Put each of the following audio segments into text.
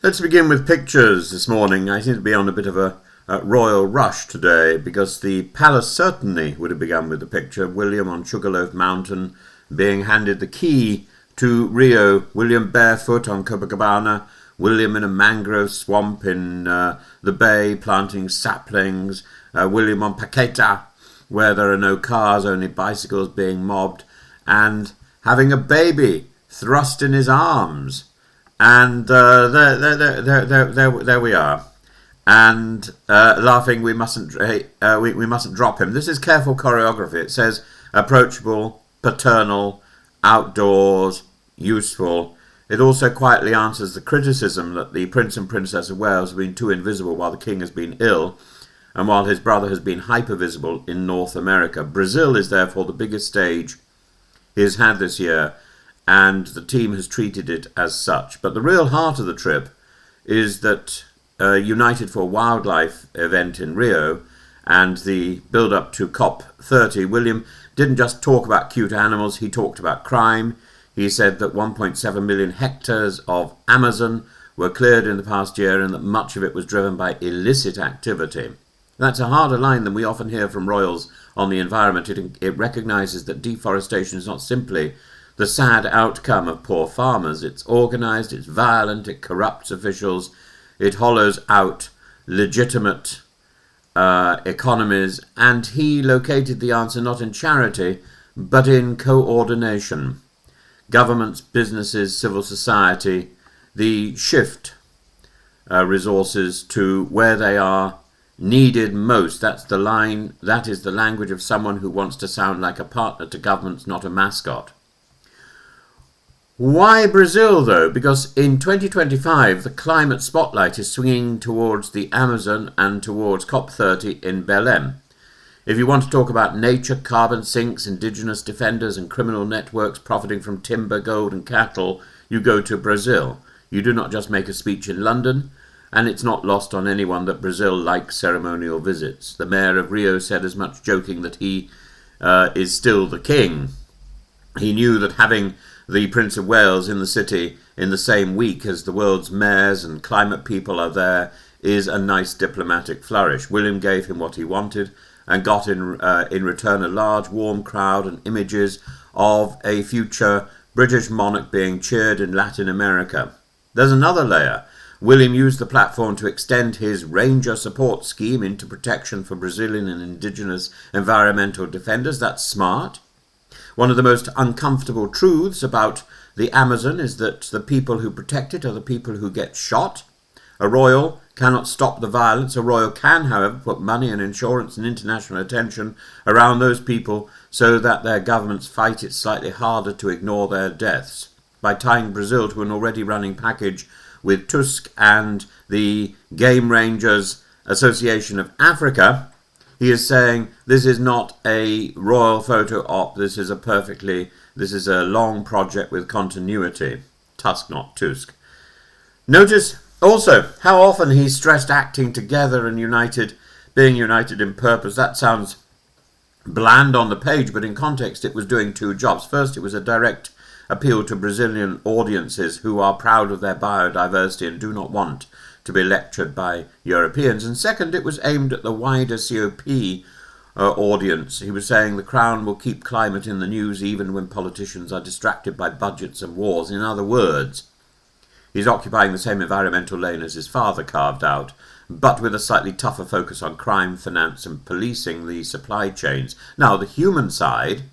Let's begin with pictures this morning. I seem to be on a bit of a royal rush today because the palace certainly would have begun with the picture. William on Sugarloaf Mountain being handed the key to Rio. William barefoot on Copacabana. William in a mangrove swamp in the bay planting saplings. William on Paqueta where there are no cars, only bicycles being mobbed. And having a baby thrust in his arms. And there we are. And laughing, we mustn't drop him. This is careful choreography. It says approachable, paternal, outdoors, useful. It also quietly answers the criticism that the Prince and Princess of Wales have been too invisible while the King has been ill, and while his brother has been hypervisible in North America. Brazil is therefore the biggest stage he has had this year, and the team has treated it as such. But the real heart of the trip is that United for Wildlife event in Rio and the build-up to COP30, William didn't just talk about cute animals, he talked about crime. He said that 1.7 million hectares of Amazon were cleared in the past year and that much of it was driven by illicit activity. That's a harder line than we often hear from royals on the environment. It recognises that deforestation is not simply the sad outcome of poor farmers. It's organised, it's violent, it corrupts officials, it hollows out legitimate economies, and he located the answer not in charity, but in coordination. Governments, businesses, civil society, the shift resources to where they are needed most. That's the line, that is the language of someone who wants to sound like a partner to governments, not a mascot. Why Brazil, though? Because in 2025, the climate spotlight is swinging towards the Amazon and towards COP30 in Belém. If you want to talk about nature, carbon sinks, indigenous defenders and criminal networks profiting from timber, gold and cattle, you go to Brazil. You do not just make a speech in London, and it's not lost on anyone that Brazil likes ceremonial visits. The mayor of Rio said as much, joking that he is still the king. He knew that having the Prince of Wales in the city in the same week as the world's mayors and climate people are there is a nice diplomatic flourish. William gave him what he wanted and got in return a large warm crowd and images of a future British monarch being cheered in Latin America. There's another layer. William used the platform to extend his Ranger support scheme into protection for Brazilian and indigenous environmental defenders. That's smart. One of the most uncomfortable truths about the Amazon is that the people who protect it are the people who get shot. A royal cannot stop the violence. A royal can, however, put money and insurance and international attention around those people so that their governments fight it slightly harder to ignore their deaths. By tying Brazil to an already running package with Tusk and the Game Rangers Association of Africa, he is saying this is not a royal photo op, this is a long project with continuity. Tusk, not Tusk. Notice also how often he stressed acting together and united, being united in purpose. That sounds bland on the page, but in context it was doing two jobs. First, it was a direct appeal to Brazilian audiences who are proud of their biodiversity and do not want to be lectured by Europeans. And second, it was aimed at the wider COP audience. He was saying the Crown will keep climate in the news even when politicians are distracted by budgets and wars. In other words, he's occupying the same environmental lane as his father carved out, but with a slightly tougher focus on crime, finance and policing the supply chains. Now, the human side,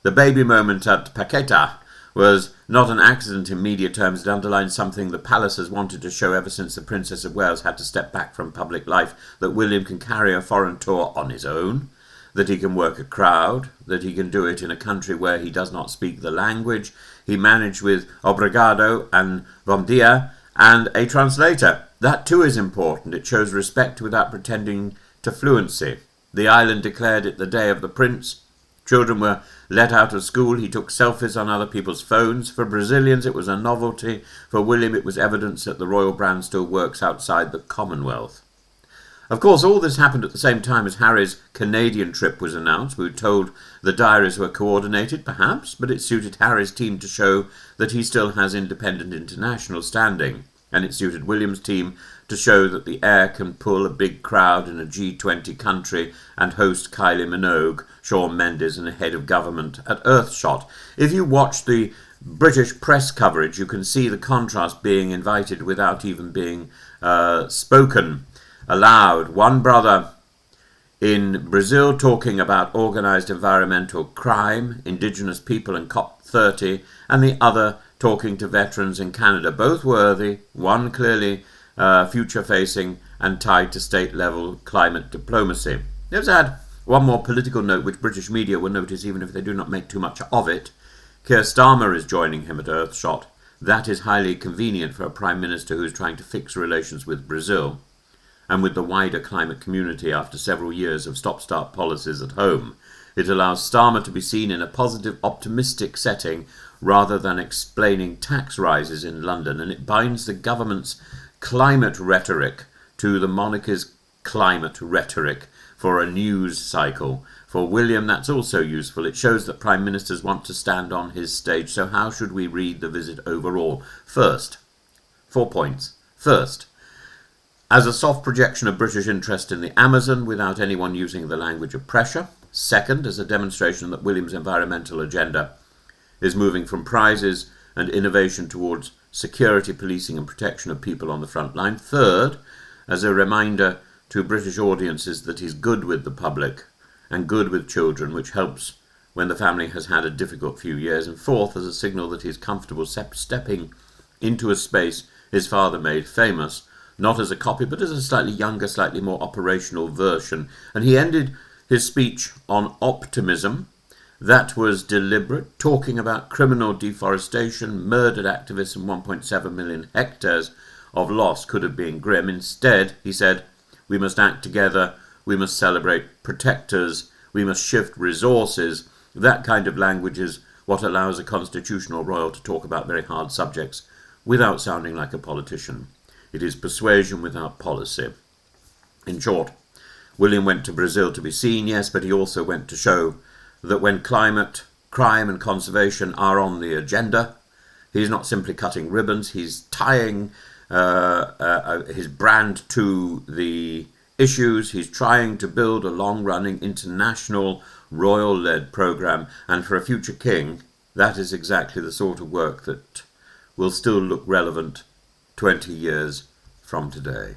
the baby moment at Paqueta, was not an accident in media terms. It underlines something the palace has wanted to show ever since the Princess of Wales had to step back from public life, that William can carry a foreign tour on his own, that he can work a crowd, that he can do it in a country where he does not speak the language. He managed with obrigado and bom dia and a translator. That too is important. It shows respect without pretending to fluency. The island declared it the day of the prince. Children were let out of school. He took selfies on other people's phones. For Brazilians, it was a novelty. For William, it was evidence that the royal brand still works outside the Commonwealth. Of course, all this happened at the same time as Harry's Canadian trip was announced. We were told the diaries were coordinated, perhaps, but it suited Harry's team to show that he still has independent international standing. and it suited William's team to show that the heir can pull a big crowd in a G20 country and host Kylie Minogue, Shawn Mendes and a head of government at Earthshot. If you watch the British press coverage, you can see the contrast being invited without even being spoken aloud. One brother in Brazil talking about organised environmental crime, indigenous people and COP30, and the other talking to veterans in Canada, both worthy, one clearly future-facing and tied to state-level climate diplomacy. Let's add one more political note which British media will notice even if they do not make too much of it. Keir Starmer is joining him at Earthshot. That is highly convenient for a Prime Minister who is trying to fix relations with Brazil and with the wider climate community after several years of stop-start policies at home. It allows Starmer to be seen in a positive, optimistic setting rather than explaining tax rises in London, and it binds the government's climate rhetoric to the monarchy's climate rhetoric for a news cycle. For William, that's also useful. It shows that Prime Ministers want to stand on his stage. So how should we read the visit overall? First, 4 points. First, as a soft projection of British interest in the Amazon without anyone using the language of pressure. Second, as a demonstration that William's environmental agenda is moving from prizes and innovation towards security, policing and protection of people on the front line. Third, as a reminder to British audiences that he's good with the public and good with children, which helps when the family has had a difficult few years. And fourth, as a signal that he's comfortable stepping into a space his father made famous, not as a copy, but as a slightly younger, slightly more operational version. And he ended his speech on optimism. That was deliberate, talking about criminal deforestation, murdered activists and 1.7 million hectares of loss could have been grim. Instead, he said, we must act together, we must celebrate protectors, we must shift resources. That kind of language is what allows a constitutional royal to talk about very hard subjects without sounding like a politician. It is persuasion without policy. In short, William went to Brazil to be seen, yes, but he also went to show that when climate, crime and conservation are on the agenda, he's not simply cutting ribbons, he's tying his brand to the issues. He's trying to build a long-running international royal-led program, and for a future king, that is exactly the sort of work that will still look relevant 20 years from today.